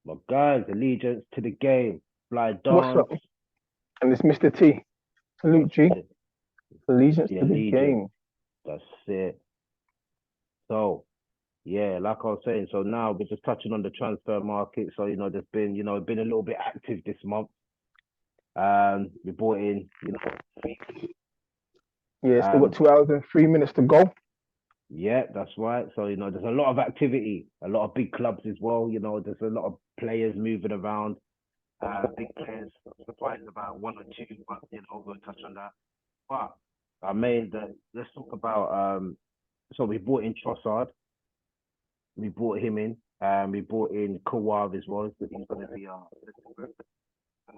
My guys, allegiance to the game. Fly What's dance. up? And it's Mr. T. Salute, That's G. it. It's Allegiance the to the allegiance. game. That's it. So, yeah, like I was saying, so now we're just touching on the transfer market. So, there's been, been a little bit active this month. We brought in, Yeah, still got um, 2 hours and 3 minutes to go. yeah, that's right. So, there's a lot of activity, a lot of big clubs as well. There's a lot of players moving around. Big players. I'm surprised about one or two, but we'll touch on that. But let's talk about so we brought in Trossard, we brought him in, we brought in Kawar as well, so he's gonna be our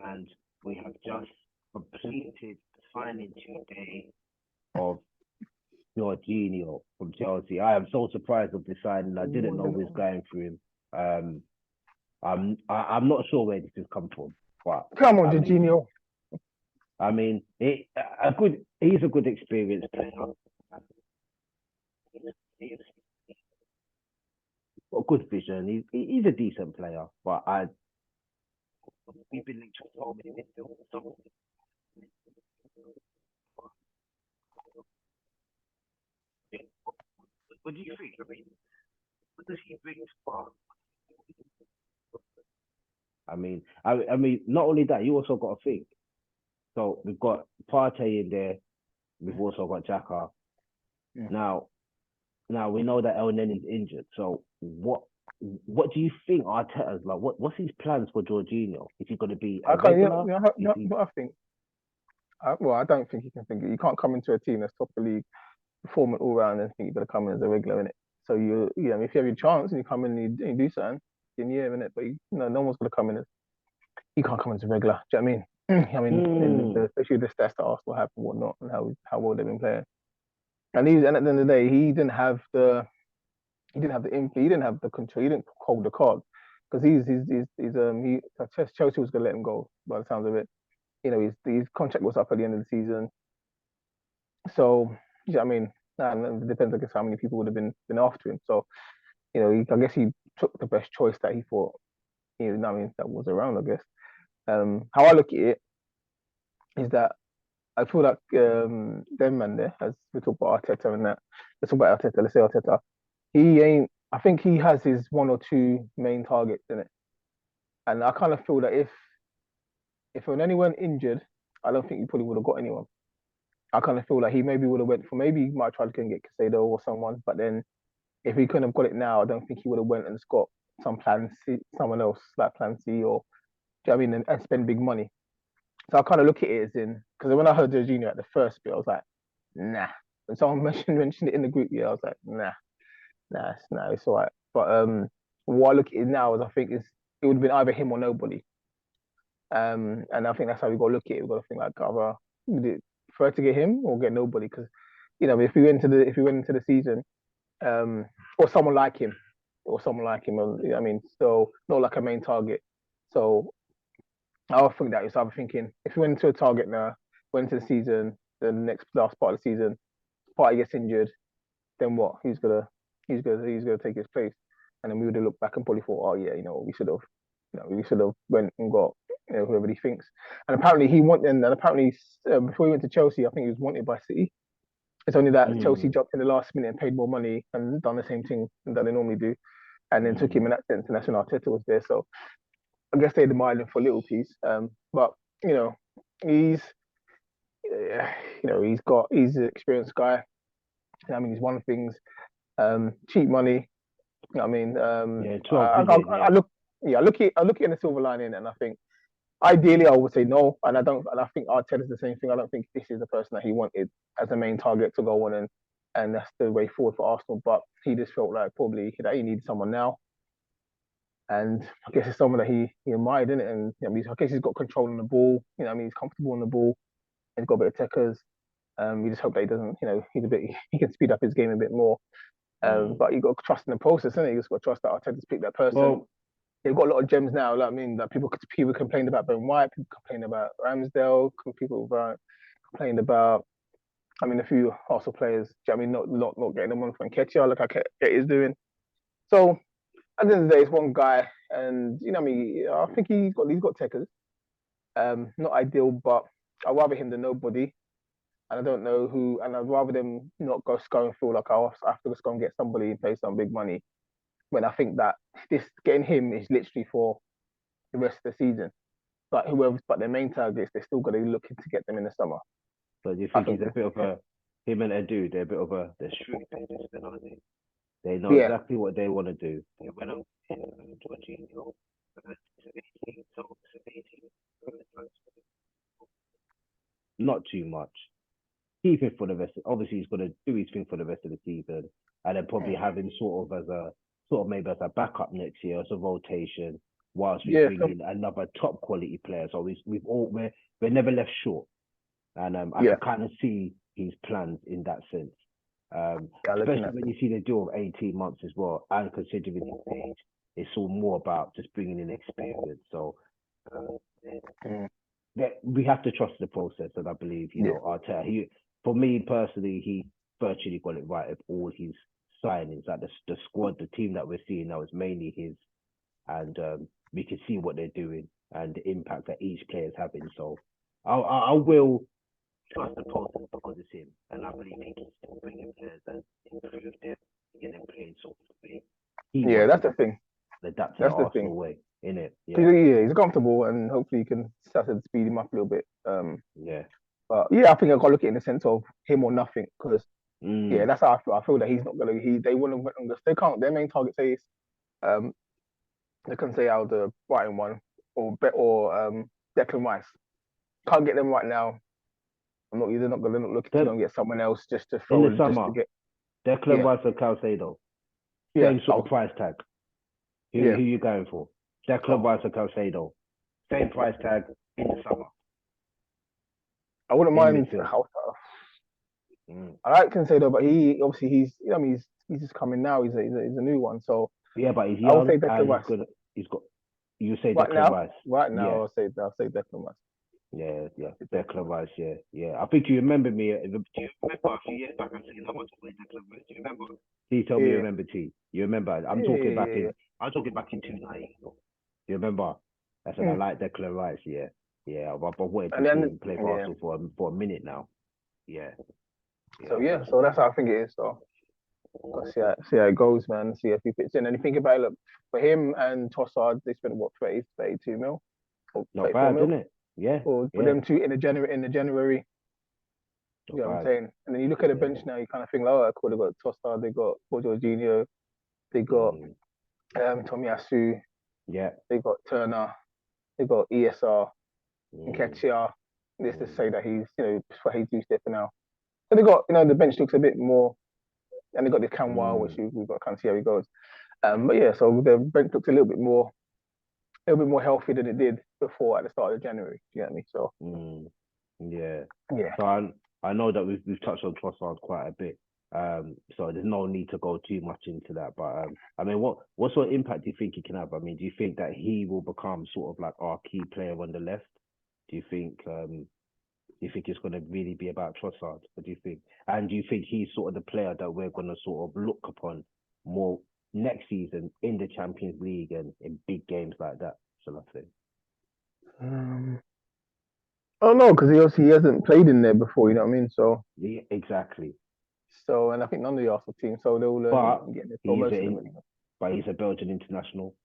and we have just completed the signing today of Jorginho from Chelsea. I am so surprised of this signing. I didn't know we was going through him. I'm not sure where this has come from, but Come on, I mean, Jorginho. He's a good experienced player. He's got good vision. He's a decent player, but we've been linked to so many midfield. So what do you think? I mean, what does he bring to Spark? I mean, not only that, you also got to think. So we've got Partey in there. We've also got Xhaka. Yeah. Now we know that El Nenny's injured. So what do you think Arteta's like? What's his plans for Jorginho? Is he going to be I a can't, regular? what I think. Well, I don't think you can think it. You can't come into a team that's top of the league, performing all round, and think you're going to come in as a regular in it. So if you have your chance and you come in and you do something, then yeah, in it. But no one's going to come in as you can't come in as a regular. Do you know what I mean? I mean, Mm, especially the stats that Arsenal have and whatnot, and how well they've been playing. And at the end of the day, he didn't have the influence, he didn't have the control, he didn't hold the cards because Chelsea was going to let him go by the sounds of it. His contract was up at the end of the season, so I mean, and it depends, I guess, how many people would have been after him. So I guess he took the best choice that he thought, I mean, that was around, I guess. How I look at it is that I feel like them man there, as we talk about Arteta and that, let's talk about Arteta, let's say Arteta, he ain't. I think he has his one or two main targets in it, and I kind of feel that if when anyone injured, I don't think he probably would have got anyone. I kind of feel like he maybe would have went for maybe he might try to go and get Casado or someone, but then if he couldn't have got it now, I don't think he would have went and got some plan C, someone else like plan C or do you know what I mean and spend big money. So I kind of look at it as in because when I heard Jorginho at the first bit, I was like, nah. When someone mentioned it in the group, yeah, I was like, nah, it's all right. But what I look at it now is I think it would have been either him or nobody. And I think that's how we got to look at it. We've got to think like either we prefer to get him or get nobody because if we went into the season, um, or someone like him, I mean, so not like a main target. So I would think that I was thinking if we went into a target now, went into the season, the next last part of the season, Party gets injured, then what? He's gonna take his place, and then we would have looked back and probably thought, oh yeah, we should have went and got whoever he thinks. And apparently and apparently before he went to Chelsea, I think he was wanted by City. It's only that Chelsea mm, jumped in the last minute and paid more money and done the same thing that they normally do, and then took him mm. in that sense. And that's when Arteta was there, so I guess they admired him for a little piece. But you know, he's he's an experienced guy. I mean, he's won things. Cheap money. I mean, Yeah, 12 I, I, billion. I Yeah. look, yeah, I look at in the silver lining, and I think ideally I would say no, and I don't, and I think Arteta's the same thing. I don't think this is the person that he wanted as a main target to go on, and that's the way forward for Arsenal. But he just felt like probably that he needed someone now, and I guess it's someone that he admired in it, and I guess he's got control on the ball. I mean, he's comfortable on the ball. He's got a bit of techers. We just hope that he doesn't, he can speed up his game a bit more. Mm. But you got to trust in the process, and you just got to trust that Arteta's picked that person. Well, They've got a lot of gems now. Like, I mean, that people complained about Ben White, people complained about Ramsdale, people complained about. I mean, a few Arsenal players. I mean, not getting them on from Nketiah, like Nketiah is doing. So at the end of the day, it's one guy. and I mean, I think he's got techers. Not ideal, but I'd rather him than nobody. And I don't know who, and I'd rather them not go going through like I have to just go and get somebody and pay some big money. When I think that this getting him is literally for the rest of the season. But their main targets, they're still going to be looking to get them in the summer. So do you I think he's think, a bit of him and Edu, they're a bit of they're shrewd businessmen, aren't they? They know yeah, exactly what they want to do. They went up to Jorginho, 18, so 18, not too much. Keep him for the rest. Obviously, he's going to do his thing for the rest of the season, and then probably have him sort of maybe as a backup next year as a rotation, whilst we yeah, bring in another top quality player. So we're never left short, and I yeah. can kind of see his plans in that sense. Yeah, looking Especially at when you see the deal of 18 months as well, and considering his age, it's all more about just bringing in experience. So that we have to trust the process, and I believe yeah, Arteta. For me personally, he virtually got it right of all his signings. Like the squad, the team that we're seeing now is mainly his, and we can see what they're doing and the impact that each player is having. So I will trust the process because it's him, and I believe he can still bring in players and improve them, get them playing sort of way he yeah. wants That's to the thing. adapt to the That's the thing. Arsenal way, in it. He's, Yeah, yeah, he's comfortable, and hopefully you can start to speed him up a little bit. yeah. But yeah, I think I've got to look at it in the sense of him or nothing, because yeah, Mm. that's how I feel. I feel that he's not gonna. They wouldn't. They can't. Their main target says um they can say out the Brighton one or Declan Rice. Can't get them right now. I'm not. They're not looking to go Then and get someone else just to in the throw just to summer, get. Declan Yeah, Rice or Caicedo, yeah. same sort of price tag. Who Yeah. you going for? Declan Oh, Rice or Caicedo, same price tag in the summer I wouldn't in mind. midfield. Mm. I like Cancelo, but he obviously he's just coming now. He's a new one, so Yeah, but he's I would say young Declan and he's Rice. good. He's got. You say Right Declan now, Rice. right Yeah, now, I'll say Declan Rice. yeah. Declan Declan Rice. Rice. Yeah, yeah. I think you remember me. Do you remember a few years back? I said I want to play Declan Rice. Do you remember? He told me you Yeah, remember T. You remember? yeah, yeah, yeah, yeah. I'm talking back in 2019. You remember? I said I Mm. like Declan Rice. Yeah, yeah. But I wanted to And see then him play for yeah, Arsenal for a minute now. Yeah, yeah. so yeah, so that's how I think it is. So gotta see how it goes, man. See if he fits in. And you think about it, look, for him and Trossard, they spent what 32 mil or Not 34 bad, isn't mil, it? Yeah, or for yeah. them two in the January. You Not know what I'm bad. saying? And then you look at the Yeah. bench now, you kind of think, like, oh, cool. They got Trossard, they got Jorginho, they got Mm, Tomiyasu, yeah. they got Turner, they got ESR, Mm, Nketiah. This to mm, say that he's, for Jesus there for now. So they got, the bench looks a bit more, and they got the Canwell, which mm, we've got to kind of see how he goes. But yeah, so the bench looks a little bit more healthy than it did before at the start of January. You get me? So mm, yeah. yeah, So I know that we've touched on Trossard quite a bit. So there's no need to go too much into that. But I mean, what sort of impact do you think he can have? I mean, do you think that he will become sort of like our key player on the left? Do you think it's going to really be about Trossard? What do you think? And do you think he's sort of the player that we're going to sort of look upon more next season in the Champions League and in big games like that? Shall I say? um, I don't know because he hasn't played in there before. You know what I mean? So Yeah, exactly. and I think none of the Arsenal team, so they'll learn But and get there. So he's most of them, a anyway. he's a Belgian international.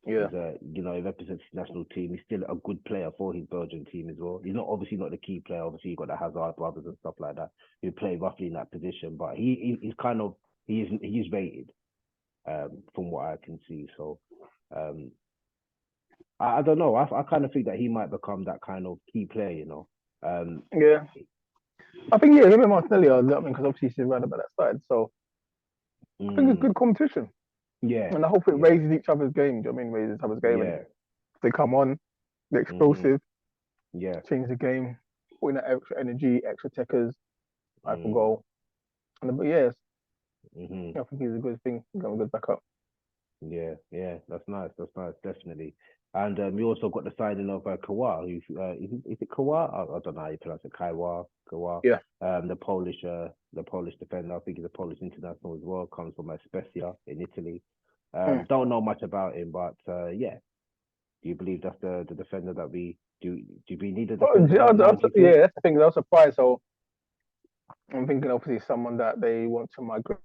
Yeah, He represents his national team. He's still a good player for his Belgian team as well. He's not obviously not the key player. Obviously, you got the Hazard brothers and stuff like that who play roughly in that position. But he's kind of he's rated from what I can see. So um, I don't know. I kind of think that he might become that kind of key player. Um, yeah. I think him and Martinelli are. I mean, because obviously he's right about that side. So I think it's mm, good competition, yeah, and I hope it yeah, raises each other's game. Do you know what I mean? Raises each other's game, and yeah, they come on, they're hmm explosive, yeah, change the game, put in that extra energy, extra techers, I for mm, goal. But yes, hmm I think he's a good thing. Got a good backup. yeah, yeah. That's nice. That's nice, definitely. And we also got the signing of Kawhi. Is it Kawhi? I don't know how you pronounce it. Kawhi, Kawhi. Yeah, The Polish defender. I think he's a Polish international as well. Comes from Spezia in Italy. Mm. Don't know much about him, but yeah. Do you believe that's the defender that we do? Do we need a Oh, defender right now? Do you yeah, think? that's the thing. I was surprised. So I'm thinking, obviously, someone that they want to migrate